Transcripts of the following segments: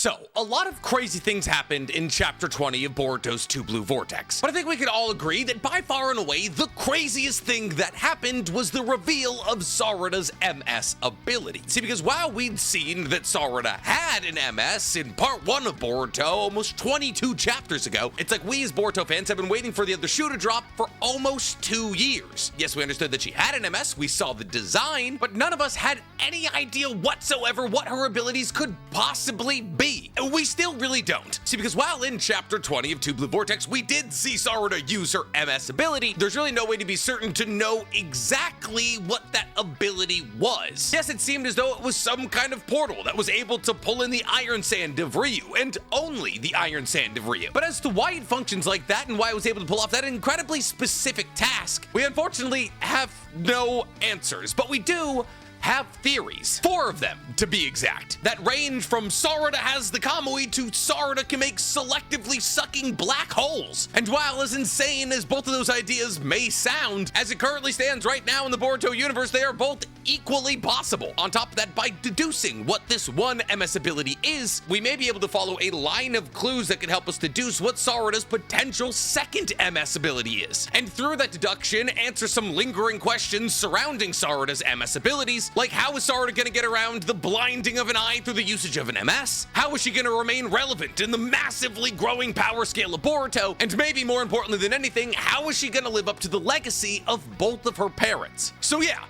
So, a lot of crazy things happened in Chapter 20 of Boruto's Two Blue Vortex, but I think we can all agree that by far and away, the craziest thing that happened was the reveal of Sarada's MS ability. See, because while we'd seen that Sarada had an MS in Part 1 of Boruto almost 22 chapters ago, it's like we as Boruto fans have been waiting for the other shoe to drop for almost 2 years. Yes, we understood that she had an MS, we saw the design, but none of us had any idea whatsoever what her abilities could possibly be. And we still really don't. See, because while in Chapter 20 of Two Blue Vortex, we did see Sarada use her MS ability, there's really no way to be certain to know exactly what that ability was. Yes, it seemed as though it was some kind of portal that was able to pull in the Iron Sand of Ryu, and only the Iron Sand of Ryu. But as to why it functions like that and why it was able to pull off that incredibly specific task, we unfortunately have no answers, but we do have theories. 4 of them, to be exact, that range from Sarada has the Kamui to Sarada can make selectively sucking black holes. And while as insane as both of those ideas may sound, as it currently stands right now in the Boruto universe, they are both equally possible. On top of that, by deducing what this one MS ability is, we may be able to follow a line of clues that can help us deduce what Sarada's potential second MS ability is. And through that deduction, answer some lingering questions surrounding Sarada's MS abilities, like how is Sarada gonna get around the blinding of an eye through the usage of an MS? How is she gonna remain relevant in the massively growing power scale of Boruto? And maybe more importantly than anything, how is she gonna live up to the legacy of both of her parents? So yeah,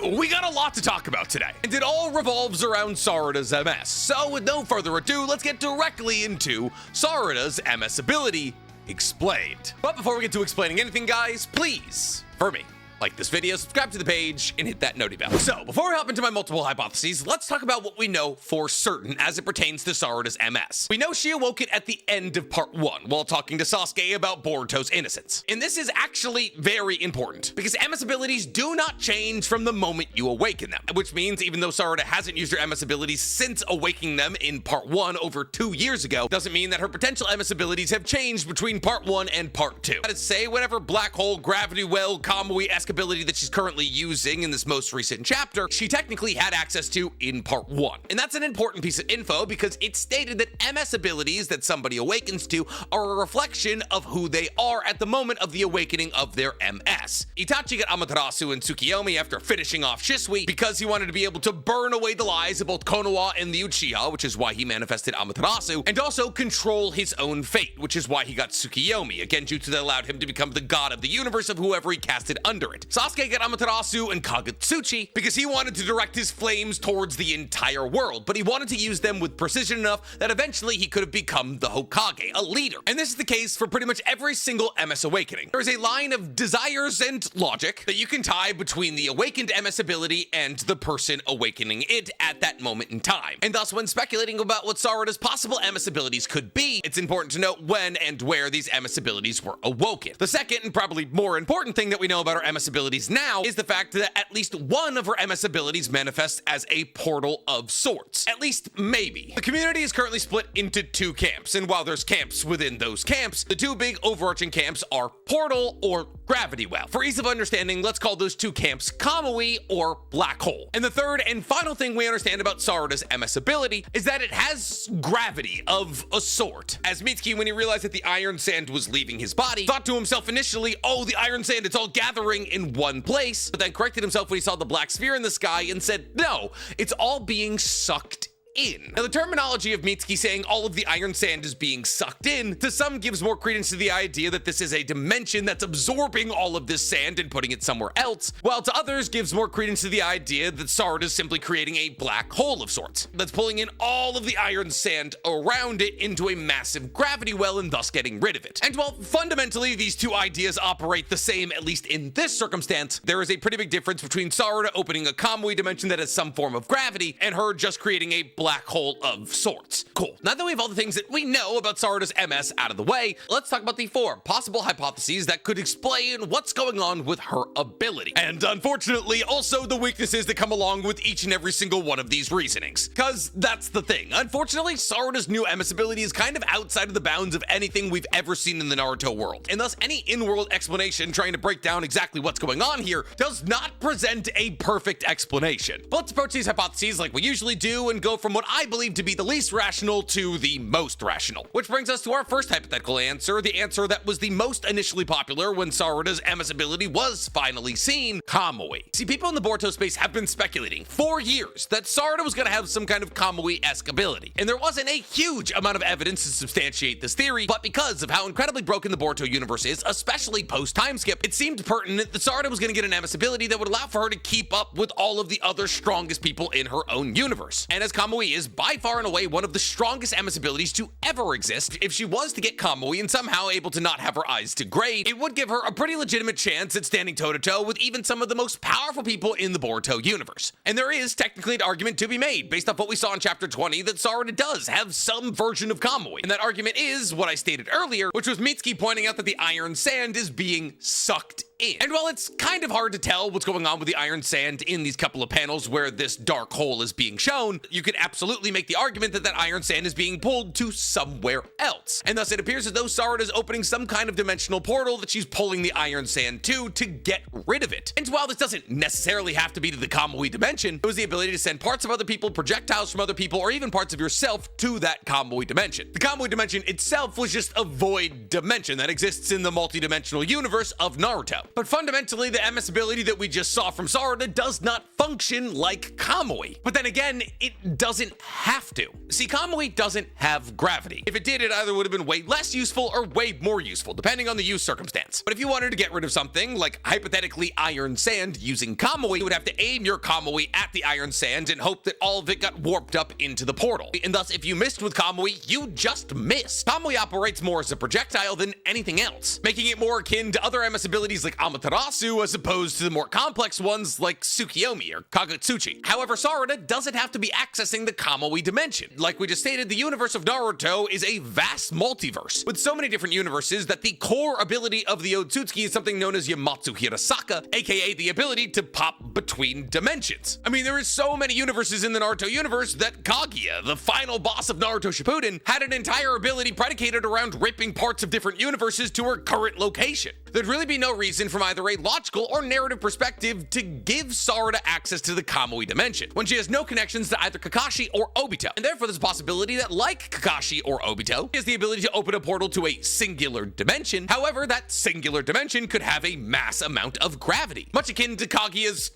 we got a lot to talk about today, and it all revolves around Sarada's MS. So with no further ado, let's get directly into Sarada's MS ability explained. But before we get to explaining anything, guys, please, for me, like this video, subscribe to the page, and hit that noti bell. So, before we hop into my multiple hypotheses, let's talk about what we know for certain as it pertains to Sarada's MS. We know she awoke it at the end of Part 1, while talking to Sasuke about Boruto's innocence. And this is actually very important, because MS abilities do not change from the moment you awaken them, which means even though Sarada hasn't used her MS abilities since awakening them in Part 1 over 2 years ago, doesn't mean that her potential MS abilities have changed between Part 1 and Part 2. That is to say, whatever black hole, gravity well, Kamui-esque ability that she's currently using in this most recent chapter, she technically had access to in Part 1. And that's an important piece of info because it stated that MS abilities that somebody awakens to are a reflection of who they are at the moment of the awakening of their MS. Itachi got Amaterasu and Tsukiyomi after finishing off Shisui because he wanted to be able to burn away the lies of both Konoha and the Uchiha, which is why he manifested Amaterasu, and also control his own fate, which is why he got Tsukiyomi, a genjutsu that allowed him to become the god of the universe of whoever he casted under it. Sasuke got Amaterasu and Kagetsuchi because he wanted to direct his flames towards the entire world, but he wanted to use them with precision enough that eventually he could have become the Hokage, a leader. And this is the case for pretty much every single MS awakening. There is a line of desires and logic that you can tie between the awakened MS ability and the person awakening it at that moment in time. And thus, when speculating about what Sarada's possible MS abilities could be, it's important to note when and where these MS abilities were awoken. The second and probably more important thing that we know about her MS abilities now is the fact that at least one of her MS abilities manifests as a portal of sorts. At least maybe. The community is currently split into 2 camps, and while there's camps within those camps, the 2 big overarching camps are portal or gravity well. For ease of understanding, let's call those 2 camps Kamui or black hole. And the third and final thing we understand about Sarada's MS ability is that it has gravity of a sort. As Mitsuki, when he realized that the iron sand was leaving his body, thought to himself initially, oh, the iron sand, it's all gathering in one place, but then corrected himself when he saw the black sphere in the sky and said, no, it's all being sucked in. Now, the terminology of Mitsuki saying all of the iron sand is being sucked in, to some gives more credence to the idea that this is a dimension that's absorbing all of this sand and putting it somewhere else, while to others gives more credence to the idea that Sarada is simply creating a black hole of sorts that's pulling in all of the iron sand around it into a massive gravity well and thus getting rid of it. And while fundamentally these 2 ideas operate the same, at least in this circumstance, there is a pretty big difference between Sarada opening a Kamui dimension that has some form of gravity and her just creating a black hole of sorts. Cool. Now that we have all the things that we know about Sarada's MS out of the way, let's talk about the 4 possible hypotheses that could explain what's going on with her ability. And unfortunately, also the weaknesses that come along with each and every single one of these reasonings. Cause that's the thing. Unfortunately, Sarada's new MS ability is kind of outside of the bounds of anything we've ever seen in the Naruto world. And thus any in-world explanation trying to break down exactly what's going on here does not present a perfect explanation. But let's approach these hypotheses like we usually do and go from what I believe to be the least rational to the most rational. Which brings us to our first hypothetical answer, the answer that was the most initially popular when Sarada's MS ability was finally seen, Kamui. See, people in the Boruto space have been speculating for years that Sarada was going to have some kind of Kamui-esque ability, and there wasn't a huge amount of evidence to substantiate this theory, but because of how incredibly broken the Boruto universe is, especially post-time skip, it seemed pertinent that Sarada was going to get an MS ability that would allow for her to keep up with all of the other strongest people in her own universe. And as Kamui is by far and away one of the strongest MS abilities to ever exist, if she was to get Kamui and somehow able to not have her eyes degrade, it would give her a pretty legitimate chance at standing toe-to-toe with even some of the most powerful people in the Boruto universe. And there is technically an argument to be made based off what we saw in chapter 20 that Sarada does have some version of Kamui. And that argument is what I stated earlier, which was Mitsuki pointing out that the iron sand is being sucked in. And while it's kind of hard to tell what's going on with the iron sand in these couple of panels where this dark hole is being shown, you could absolutely make the argument that that iron sand is being pulled to somewhere else. And thus it appears as though Sarada is opening some kind of dimensional portal that she's pulling the iron sand to get rid of it. And while this doesn't necessarily have to be to the Kamui dimension, it was the ability to send parts of other people, projectiles from other people, or even parts of yourself to that Kamui dimension. The Kamui dimension itself was just a void dimension that exists in the multidimensional universe of Naruto. But fundamentally, the MS ability that we just saw from Sarada does not function like Kamui. But then again, it doesn't have to. See, Kamui doesn't have gravity. If it did, it either would have been way less useful or way more useful, depending on the use circumstance. But if you wanted to get rid of something, like hypothetically iron sand using Kamui, you would have to aim your Kamui at the iron sand and hope that all of it got warped up into the portal. And thus, if you missed with Kamui, you just missed. Kamui operates more as a projectile than anything else, making it more akin to other MS abilities like Amaterasu as opposed to the more complex ones like Tsukiyomi or Kagutsuchi. However, Sarada doesn't have to be accessing the Kamui dimension. Like we just stated, the universe of Naruto is a vast multiverse with so many different universes that the core ability of the Otsutsuki is something known as Yamatsu Hirasaka, aka the ability to pop between dimensions. I mean, there is so many universes in the Naruto universe that Kaguya, the final boss of Naruto Shippuden, had an entire ability predicated around ripping parts of different universes to her current location. There'd really be no reason from either a logical or narrative perspective to give Sarada access to the Kamui dimension, when she has no connections to either Kakashi or Obito. And therefore there's a possibility that, like Kakashi or Obito, she has the ability to open a portal to a singular dimension. However, that singular dimension could have a mass amount of gravity, much akin to Kaguya's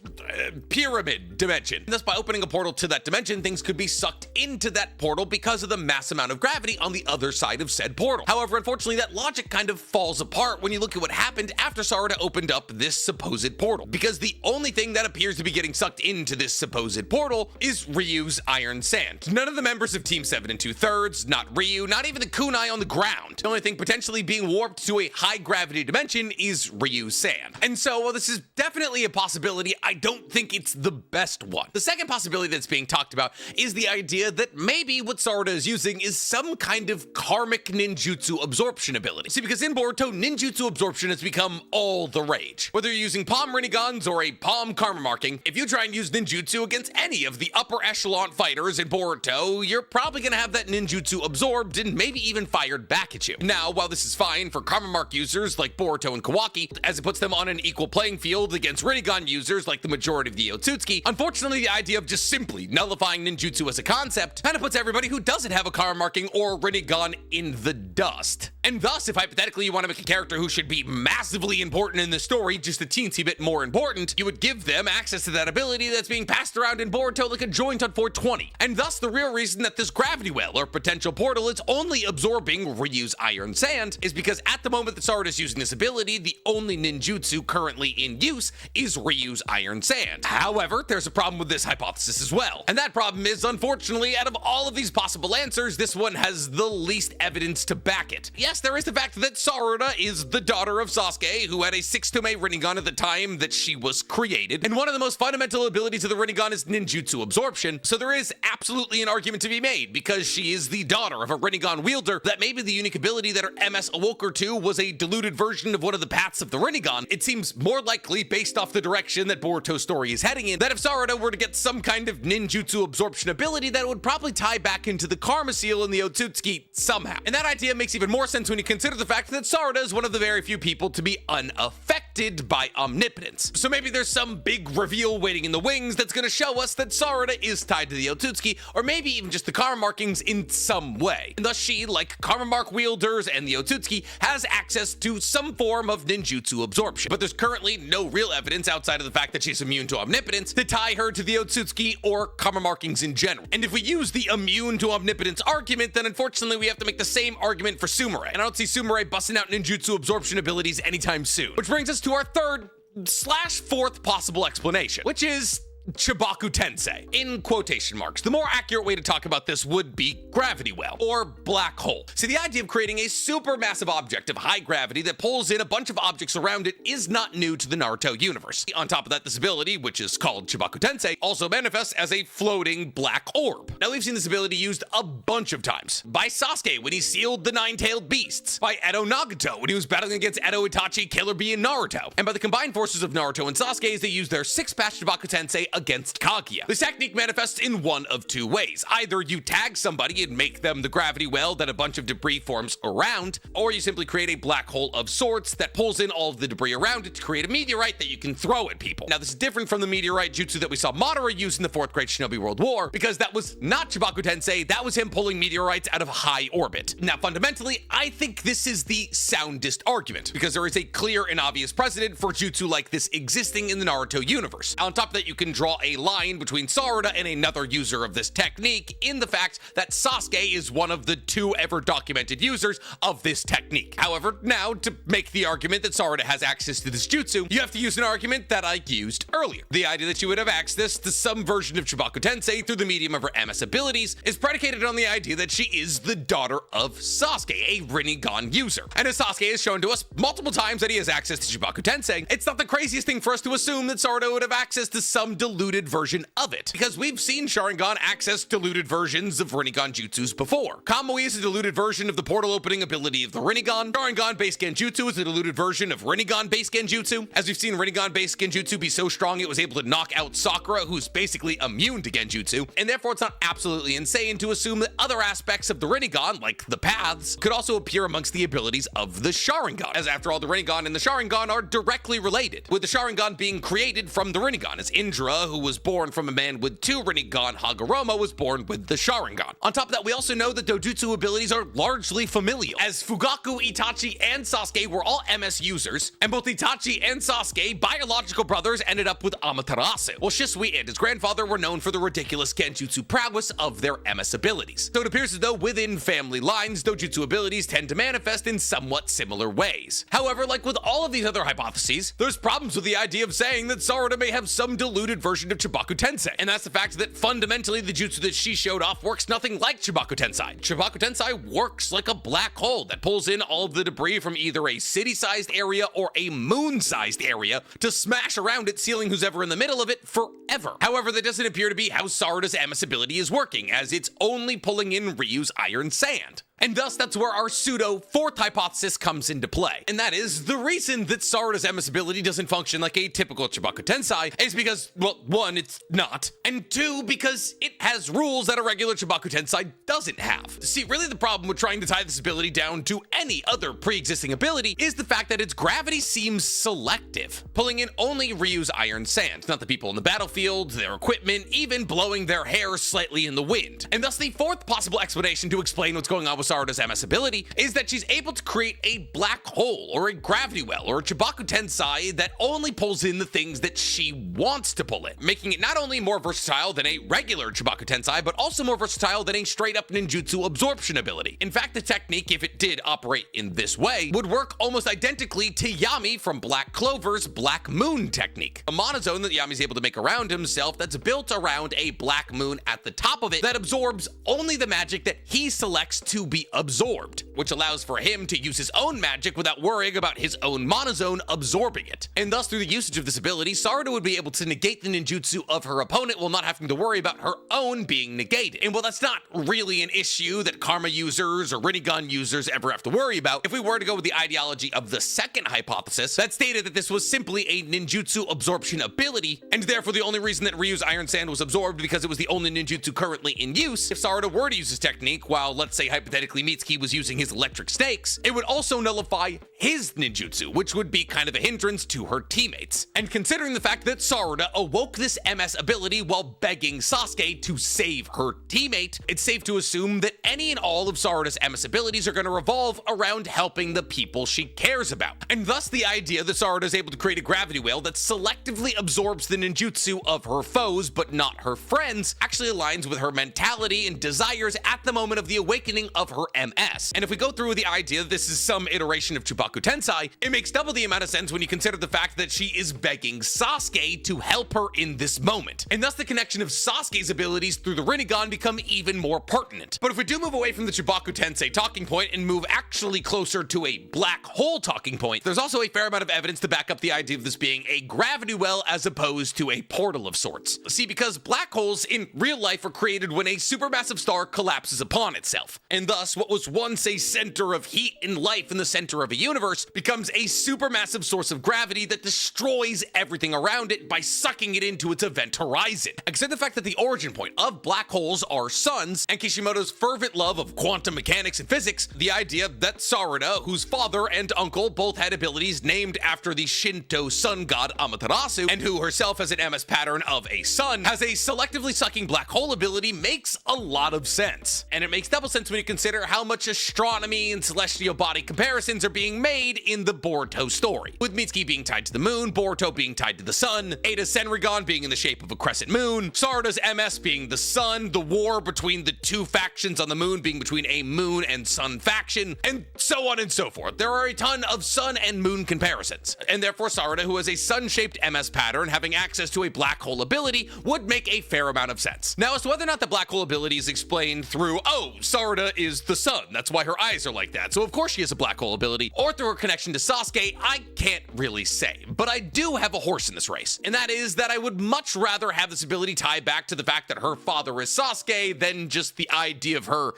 pyramid dimension. And thus, by opening a portal to that dimension, things could be sucked into that portal because of the mass amount of gravity on the other side of said portal. However, unfortunately, that logic kind of falls apart when you look at what happened after Sarada opened up this supposed portal, because the only thing that appears to be getting sucked into this supposed portal is Ryu's iron sand. None of the members of Team 7 2/3, not Ryu, not even the kunai on the ground. The only thing potentially being warped to a high gravity dimension is Ryu's sand. And so, while this is definitely a possibility, I don't think it's the best one. The second possibility that's being talked about is the idea that maybe what Sarada is using is some kind of karmic ninjutsu absorption ability. See, because in Boruto, ninjutsu absorption has become all the rage. Whether you're using palm Rinigans or a palm karma marking, if you try and use ninjutsu against any of the upper echelon fighters in Boruto, you're probably gonna have that ninjutsu absorbed and maybe even fired back at you. Now, while this is fine for karma mark users like Boruto and Kawaki, as it puts them on an equal playing field against Rinnegan users like the majority of the Otsutsuki, unfortunately the idea of just simply nullifying ninjutsu as a concept kind of puts everybody who doesn't have a karma marking or Rinnegan in the dust. And thus, if hypothetically you want to make a character who should be massively important in the story, just a teensy bit more important, you would give them access to that ability that's being passed around in Boruto like a joint on 420. And thus the real reason that this gravity well or potential portal is only absorbing Ryu's iron sand is because at the moment that Sarada is using this ability, the only ninjutsu currently in use is Ryu's iron sand. However, there's a problem with this hypothesis as well. And that problem is, unfortunately, out of all of these possible answers, this one has the least evidence to back it. Yes, there is the fact that Sarada is the daughter of Sasuke, who had a 6-tome Rinnegan at the time that she was created, and one of the most fundamental abilities of the Rinnegan is ninjutsu absorption, so there is absolutely an argument to be made, because she is the daughter of a Rinnegan wielder, that maybe the unique ability that her MS awoke her to was a diluted version of one of the paths of the Rinnegan. It seems more likely, based off the direction that Boruto's story is heading in, that if Sarada were to get some kind of ninjutsu absorption ability, that it would probably tie back into the Karma Seal in the Otsutsuki somehow. And that idea makes even more sense sense when you consider the fact that Sarada is one of the very few people to be unaffected by omnipotence. So maybe there's some big reveal waiting in the wings that's going to show us that Sarada is tied to the Otsutsuki, or maybe even just the karma markings in some way. And thus she, like karma mark wielders and the Otsutsuki, has access to some form of ninjutsu absorption. But there's currently no real evidence outside of the fact that she's immune to omnipotence to tie her to the Otsutsuki or karma markings in general. And if we use the immune to omnipotence argument, then unfortunately we have to make the same argument for Sumire. And I don't see Sumire busting out ninjutsu absorption abilities anytime soon. Which brings us to our third/fourth possible explanation, which is Chibaku Tensei, in quotation marks. The more accurate way to talk about this would be gravity well, or black hole. See, the idea of creating a supermassive object of high gravity that pulls in a bunch of objects around it is not new to the Naruto universe. On top of that, this ability, which is called Chibaku Tensei, also manifests as a floating black orb. Now, we've seen this ability used a bunch of times. By Sasuke when he sealed the nine-tailed beasts, by Edo Nagato when he was battling against Edo Itachi, Killer Bee, and Naruto, and by the combined forces of Naruto and Sasuke as they use their six-patch Chibaku Tensei against Kaguya. This technique manifests in one of two ways. Either you tag somebody and make them the gravity well that a bunch of debris forms around, or you simply create a black hole of sorts that pulls in all of the debris around it to create a meteorite that you can throw at people. Now, this is different from the meteorite jutsu that we saw Madara use in the 4th Great Shinobi World War, because that was not Chibaku Tensei, that was him pulling meteorites out of high orbit. Now, fundamentally, I think this is the soundest argument, because there is a clear and obvious precedent for jutsu like this existing in the Naruto universe. On top of that, you can draw a line between Sarada and another user of this technique in the fact that Sasuke is one of the 2 ever documented users of this technique. However, now, to make the argument that Sarada has access to this jutsu, you have to use an argument that I used earlier. The idea that she would have access to some version of Chibaku Tensei through the medium of her MS abilities is predicated on the idea that she is the daughter of Sasuke, a Rinnegan user. And as Sasuke has shown to us multiple times that he has access to Chibaku Tensei, it's not the craziest thing for us to assume that Sarada would have access to some diluted version of it, because we've seen Sharingan access diluted versions of Rinnegan jutsus before. Kamui is a diluted version of the portal opening ability of the Rinnegan. Sharingan base Genjutsu is a diluted version of Rinnegan base Genjutsu. As we've seen Rinnegan base Genjutsu be so strong it was able to knock out Sakura, who's basically immune to Genjutsu, and therefore it's not absolutely insane to assume that other aspects of the Rinnegan, like the paths, could also appear amongst the abilities of the Sharingan, as after all, the Rinnegan and the Sharingan are directly related, with the Sharingan being created from the Rinnegan, as Indra, who was born from a man with 2 Rinnegan, Hagoromo, was born with the Sharingan. On top of that, we also know that dojutsu abilities are largely familial, as Fugaku, Itachi, and Sasuke were all MS users, and both Itachi and Sasuke, biological brothers, ended up with Amaterasu, while Shisui and his grandfather were known for the ridiculous Genjutsu prowess of their MS abilities. So it appears as though within family lines, dojutsu abilities tend to manifest in somewhat similar ways. However, like with all of these other hypotheses, there's problems with the idea of saying that Sarada may have some diluted version of Chibaku Tensei, and that's the fact that fundamentally the jutsu that she showed off works nothing like Chibaku Tensei. Chibaku Tensei works like a black hole that pulls in all of the debris from either a city-sized area or a moon-sized area to smash around it, sealing who's ever in the middle of it forever. However, that doesn't appear to be how Sarada's MS ability is working, as it's only pulling in Ryu's iron sand. And thus, that's where our pseudo-4th hypothesis comes into play. And that is, the reason that Sarada's MS ability doesn't function like a typical Chibaku Tensei is because, well, 1, it's not, and 2, because it has rules that a regular Chibaku Tensei doesn't have. See, really the problem with trying to tie this ability down to any other pre-existing ability is the fact that its gravity seems selective, pulling in only Ryu's iron sand, not the people in the battlefield, their equipment, even blowing their hair slightly in the wind. And thus, the 4th possible explanation to explain what's going on with Sarada's MS ability is that she's able to create a black hole, or a gravity well, or a Chibaku Tensei that only pulls in the things that she wants to pull in, making it not only more versatile than a regular Chibaku Tensei, but also more versatile than a straight-up ninjutsu absorption ability. In fact, the technique, if it did operate in this way, would work almost identically to Yami from Black Clover's Black Moon technique, a monozone that Yami's able to make around himself that's built around a black moon at the top of it that absorbs only the magic that he selects to be absorbed, which allows for him to use his own magic without worrying about his own monozone absorbing it. And thus, through the usage of this ability, Sarada would be able to negate the ninjutsu of her opponent while not having to worry about her own being negated. And while that's not really an issue that Karma users or Rinnegan users ever have to worry about, if we were to go with the ideology of the 2nd hypothesis that stated that this was simply a ninjutsu absorption ability, and therefore the only reason that Ryu's iron sand was absorbed because it was the only ninjutsu currently in use, if Sarada were to use this technique while, let's say, hypothetically hypothetically Mitsuki was using his electric snakes, it would also nullify his ninjutsu, which would be kind of a hindrance to her teammates. And considering the fact that Sarada awoke this MS ability while begging Sasuke to save her teammate, it's safe to assume that any and all of Sarada's MS abilities are going to revolve around helping the people she cares about. And thus the idea that Sarada is able to create a gravity whale that selectively absorbs the ninjutsu of her foes but not her friends actually aligns with her mentality and desires at the moment of the awakening of her MS. And if we go through with the idea that this is some iteration of Chibaku Tensei, it makes double the amount of sense when you consider the fact that she is begging Sasuke to help her in this moment. And thus the connection of Sasuke's abilities through the Rinnegan become even more pertinent. But if we do move away from the Chibaku Tensei talking point and move actually closer to a black hole talking point, there's also a fair amount of evidence to back up the idea of this being a gravity well as opposed to a portal of sorts. See, because black holes in real life are created when a supermassive star collapses upon itself. And thus, what was once a center of heat and life in the center of a universe becomes a supermassive source of gravity that destroys everything around it by sucking it into its event horizon. Except the fact that the origin point of black holes are suns, and Kishimoto's fervent love of quantum mechanics and physics, the idea that Sarada, whose father and uncle both had abilities named after the Shinto sun god Amaterasu, and who herself has an MS pattern of a sun, has a selectively sucking black hole ability makes a lot of sense. And it makes double sense when you consider how much astronomy and celestial body comparisons are being made in the Boruto story, with Mitsuki being tied to the moon, Boruto being tied to the sun, Ada's Senrigan being in the shape of a crescent moon, Sarada's MS being the sun, the war between the two factions on the moon being between a moon and sun faction, and so on and so forth. There are a ton of sun and moon comparisons, and therefore Sarada, who has a sun-shaped MS pattern, having access to a black hole ability would make a fair amount of sense. Now, as to whether or not the black hole ability is explained through, oh, Sarada is the sun, that's why her eyes are like that, so of course she has a black hole ability, or through her connection to Sasuke, I can't really say. But I do have a horse in this race, and that is that I would much rather have this ability tied back to the fact that her father is Sasuke than just the idea of her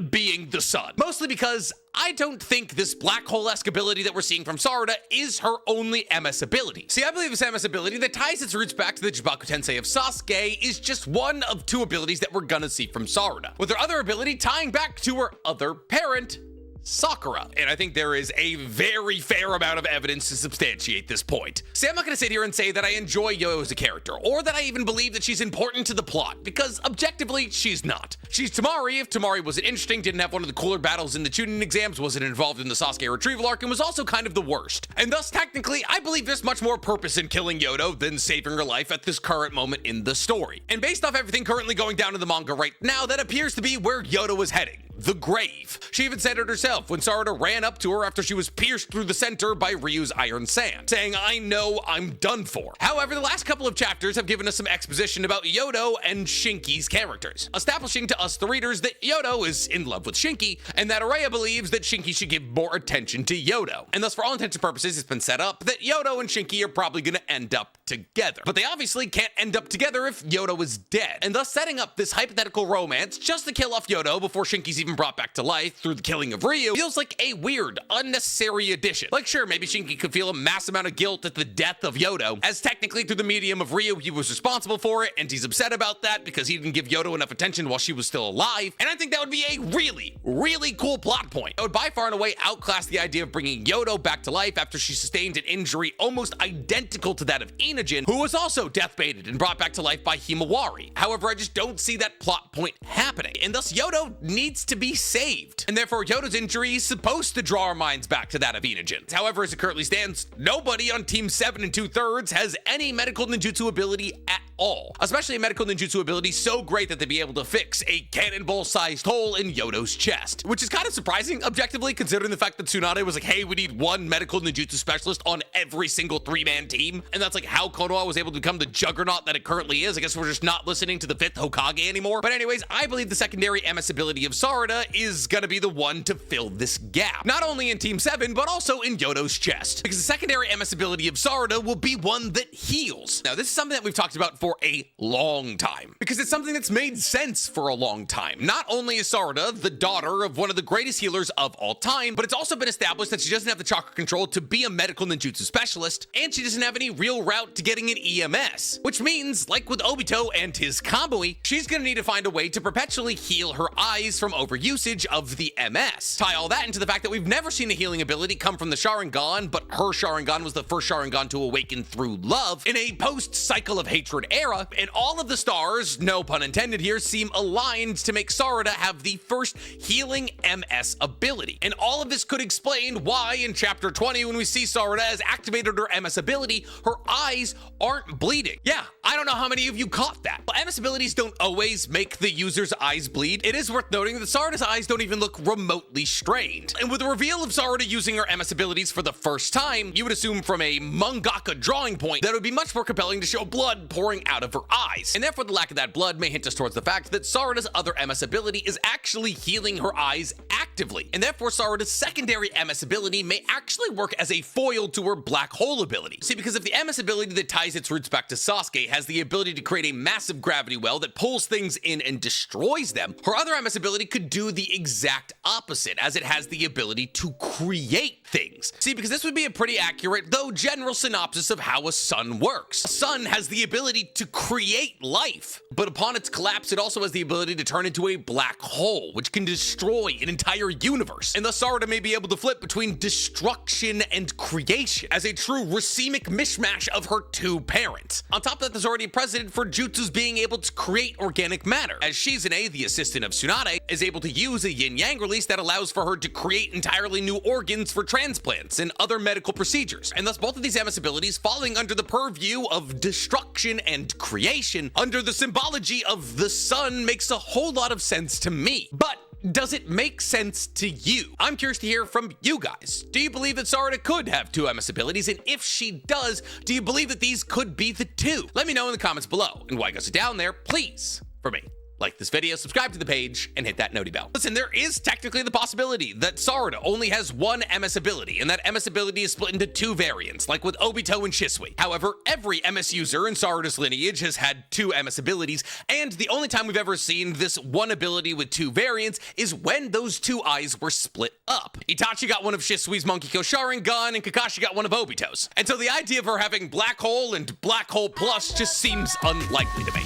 being the sun. Mostly because I don't think this black hole-esque ability that we're seeing from Sarada is her only MS ability. See, I believe this MS ability that ties its roots back to the Chibaku Tensei of Sasuke is just one of two abilities that we're gonna see from Sarada, with her other ability tying back to her other parent, Sakura. And I think there is a very fair amount of evidence to substantiate this point. See, I'm not going to sit here and say that I enjoy Yo as a character, or that I even believe that she's important to the plot, because objectively, she's not. She's Temari if Temari wasn't interesting, didn't have one of the cooler battles in the Chunin exams, wasn't involved in the Sasuke retrieval arc, and was also kind of the worst. And thus, technically, I believe there's much more purpose in killing Yodo than saving her life at this current moment in the story. And based off everything currently going down in the manga right now, that appears to be where Yodo is heading. The grave. She even said it herself when Sarada ran up to her after she was pierced through the center by Ryu's iron sand, saying, "I know I'm done for." However, the last couple of chapters have given us some exposition about Yodo and Shinki's characters, establishing to us the readers that Yodo is in love with Shinki, and that Araya believes that Shinki should give more attention to Yodo. And thus, for all intents and purposes, it's been set up that Yodo and Shinki are probably going to end up together. But they obviously can't end up together if Yodo is dead, and thus setting up this hypothetical romance just to kill off Yodo before Shinki's even brought back to life through the killing of Ryu feels like a weird, unnecessary addition. Like, sure, maybe Shinki could feel a mass amount of guilt at the death of Yodo, as technically through the medium of Ryu he was responsible for it, and he's upset about that because he didn't give Yodo enough attention while she was still alive, and I think that would be a really, really cool plot point. It would by far and away outclass the idea of bringing Yodo back to life after she sustained an injury almost identical to that of Inojin, who was also death-baited and brought back to life by Himawari. However, I just don't see that plot point happening, and thus Yodo needs to be saved, and therefore Yodo's injury is supposed to draw our minds back to that of Inojin's. However, as it currently stands, nobody on Team 7 2/3 has any medical ninjutsu ability at all, especially a medical ninjutsu ability so great that they'd be able to fix a cannonball-sized hole in Yodo's chest, which is kind of surprising, objectively, considering the fact that Tsunade was like, hey, we need one medical ninjutsu specialist on every single three-man team, and that's like how Konoha was able to become the juggernaut that it currently is. I guess we're just not listening to the 5th Hokage anymore. But anyways, I believe the secondary MS ability of Sarada is gonna be the one to fill this gap, not only in Team 7, but also in Yodo's chest, because the secondary MS ability of Sarada will be one that heals. Now, this is something that we've talked about for for a long time, because it's something that's made sense for a long time. Not only is Sarada the daughter of one of the greatest healers of all time, but it's also been established that she doesn't have the chakra control to be a medical ninjutsu specialist, and she doesn't have any real route to getting an EMS, which means, like with Obito and his Kamui, she's gonna need to find a way to perpetually heal her eyes from overusage of the MS. Tie all that into the fact that we've never seen a healing ability come from the Sharingan, but her Sharingan was the first Sharingan to awaken through love in a post-cycle of hatred era, and all of the stars, no pun intended here, seem aligned to make Sarada have the first healing MS ability. And all of this could explain why in chapter 20, when we see Sarada has activated her MS ability, her eyes aren't bleeding. Yeah, I don't know how many of you caught that. But MS abilities don't always make the user's eyes bleed. It is worth noting that Sarada's eyes don't even look remotely strained. And with the reveal of Sarada using her MS abilities for the first time, you would assume from a mangaka drawing point that it would be much more compelling to show blood pouring out of her eyes. And therefore the lack of that blood may hint us towards the fact that Sarada's other MS ability is actually healing her eyes actively. And therefore Sarada's secondary MS ability may actually work as a foil to her black hole ability. See, because if the MS ability that ties its roots back to Sasuke has the ability to create a massive gravity well that pulls things in and destroys them, her other MS ability could do the exact opposite, as it has the ability to create things. See, because this would be a pretty accurate, though general synopsis of how a sun works. A sun has the ability to create life, but upon its collapse, it also has the ability to turn into a black hole, which can destroy an entire universe. And thus Sarada may be able to flip between destruction and creation as a true racemic mishmash of her two parents. On top of that, there's already a precedent for jutsus being able to create organic matter, as Shizune, the assistant of Tsunade, is able to use a yin-yang release that allows for her to create entirely new organs for transplants and other medical procedures. And thus both of these MS abilities falling under the purview of destruction and creation under the symbology of the sun makes a whole lot of sense to me. But does it make sense to you? I'm curious to hear from you guys. Do you believe that Sarada could have two MS abilities? And if she does, do you believe that these could be the two? Let me know in the comments below. And while you guys are down there, please, for me, like this video, subscribe to the page, and hit that noti bell. Listen, there is technically the possibility that Sarada only has one MS ability, and that MS ability is split into two variants, like with Obito and Shisui. However, every MS user in Sarada's lineage has had two MS abilities, and the only time we've ever seen this one ability with two variants is when those two eyes were split up. Itachi got one of Shisui's Mangekyou Sharingan, and Kakashi got one of Obito's. And so the idea of her having Black Hole and Black Hole Plus just seems unlikely to me.